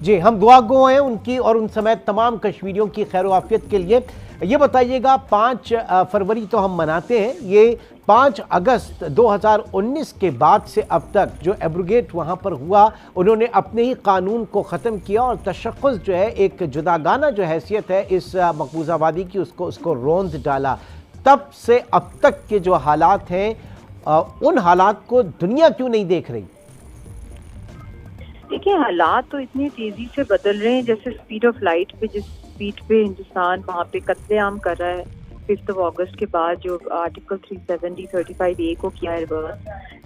जी, हम दुआ गो हैं उनकी और उन समेत तमाम कश्मीरियों की खैर आफियत के लिए। ये बताइएगा, 5 फरवरी तो हम मनाते हैं, ये 5 अगस्त 2019 के बाद से अब तक जो एब्रोगेट वहाँ पर हुआ, उन्होंने अपने ही कानून को ख़त्म किया और तशख़्ख़ुस जो है, एक जुदागाना जो हैसियत है इस मकबूज़ आबादी की, उसको रोंद डाला। तब से अब तक के जो हालात हैं, उन हालात को दुनिया क्यों नहीं देख रही? देखिए, हालात तो इतनी तेजी से बदल रहे हैं, जैसे स्पीड ऑफ लाइट पे, जिस स्पीड पे हिंदुस्तान वहाँ पे कत्लेआम कर रहा है 5 अगस्त के बाद, जो आर्टिकल 370 35A को किया है रिवर्स,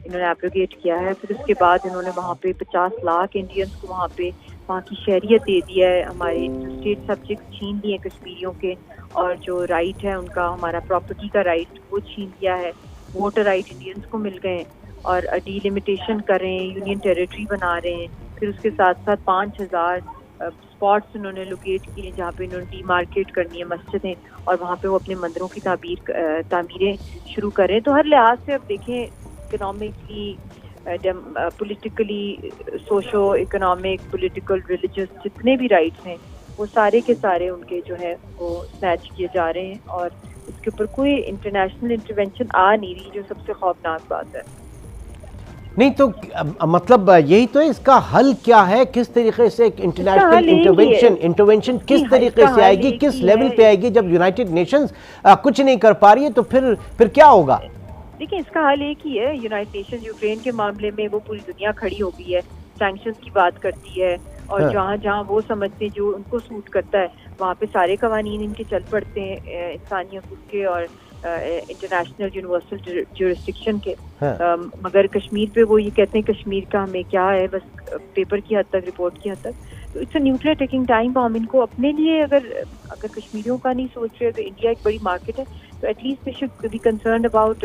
इन्होंने एब्रोगेट किया है। फिर उसके बाद इन्होंने वहाँ पे 50 लाख इंडियंस को वहाँ की शहरियत दे दिया है, हमारे स्टेट सब्जेक्ट छीन लिए कश्मीरियों के, और जो राइट है उनका, हमारा प्रॉपर्टी का राइट, वो छीन लिया है। वोटर राइट इंडियंस को मिल गए और डीलिमिटेशन कर रहे हैं, यूनियन टेरिटरी बना रहे हैं। फिर उसके साथ साथ 5000 स्पॉट्स उन्होंने लोकेट किए जहाँ पे इन्होंने डीमार्केट करनी है मस्जिदें, और वहाँ पे वो अपने मंदिरों की तामीरें शुरू करें। तो हर लिहाज से अब देखें, economically, politically, socio economic, political, religious, जितने भी राइट्स हैं वो सारे के सारे उनके जो है वो स्नैच किए जा रहे हैं, और इसके ऊपर कोई इंटरनेशनल इंटरवेंशन आ नहीं रही, जो सबसे खौफनाक बात है। नहीं तो मतलब यही तो है, इसका हल क्या है? किस तरीके से एक इंटरनेशनल इंटरवेंशन किस तरीके से आएगी, किस लेवल पे आएगी? जब यूनाइटेड नेशंस कुछ नहीं कर पा रही है तो फिर क्या होगा? देखिए, इसका हल एक ही है। यूनाइटेड नेशंस यूक्रेन के मामले में वो पूरी दुनिया खड़ी हो गई है, सैंक्शंस की बात करती है, और जहाँ जहाँ वो समझते हैं, जो उनको सूट करता है, वहाँ पे सारे कवानीन इनके चल पड़ते हैं, इंसानी हकूक़ के और इंटरनेशनल यूनिवर्सल ज्यूरिस्डिक्शन के। मगर कश्मीर पे वो ये कहते हैं कश्मीर का हमें क्या है, बस पेपर की हद तक, रिपोर्ट की हद तक। तो it's a nuclear ticking time bomb. इनको अपने लिए अगर कश्मीरियों का नहीं सोच रहे, तो इंडिया एक बड़ी मार्केट है, तो at least they should be concerned about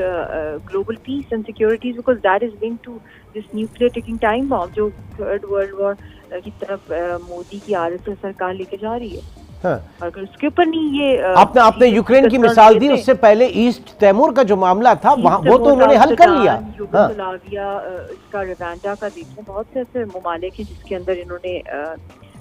global peace and securities, because that is linked to this nuclear ticking time bomb, जो थर्ड वर्ल्ड वॉर की तरफ मोदी की आरएसएस सरकार लेके जा रही है। अगर उसके ऊपर नहीं ये आपने यूक्रेन की मिसाल दी, उससे पहले ईस्ट तैमूर का जो मामला था, वहाँ वो तो उन्होंने हल कर लिया। इसका रवांडा का देखें, बहुत से ऐसे ममालिक हैं जिसके अंदर इन्होंने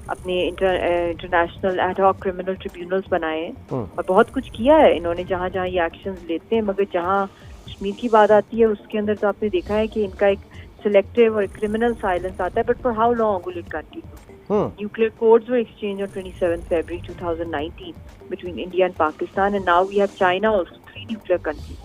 अपने international ad hoc criminal tribunals बनाए हैं, और बहुत कुछ किया है इन्होंने, जहाँ जहाँ ये एक्शंस लेते हैं। मगर जहाँ कश्मीर की बात आती है, उसके अंदर तो आपने देखा है कि इनका एक सिलेक्टिव और क्रिमिनल साइलेंस आता है। But for how long will it continue? Nuclear codes were exchanged on 27 February 2019 between India and Pakistan, and now we have China also, 3 nuclear countries.